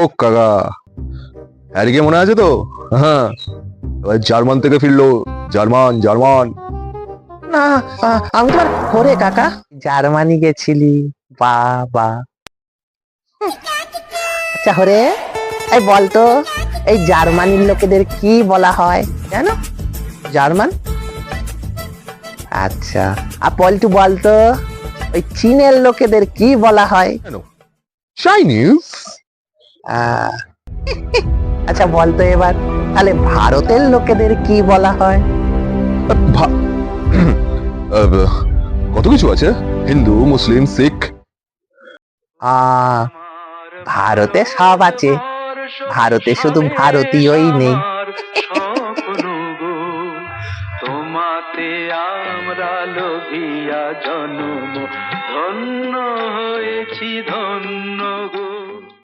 ও কাকা, হ্যারিকে মনে আছে তো? হ্যাঁ, এবার জার্মান থেকে ফিরলো। German German. না, আমি তোমার হরে কাকা, জার্মানি গেছিলি? বাবা, আচ্ছা হরে, এই বলতো, এই জার্মানির লোকেদের কি বলা হয় জানো? জার্মান। আচ্ছা, আর পল্টু বলতো, ওই চীনের লোকেদের কি বলা হয়? কেন? চাইনিজ। আহ, আচ্ছা বলতো এবার, তাহলে ভারতের লোকেদের কি বলা হয়? কত কিছু আছে, হিন্দু, মুসলিম, শিখ। আহ ভারতে সব আছে, ভারতে শুধু ভারতীয়ই নেই। তোমাতে আমরা লোভিয়া জন্ম, ধন্য হয়েছি ধন্য।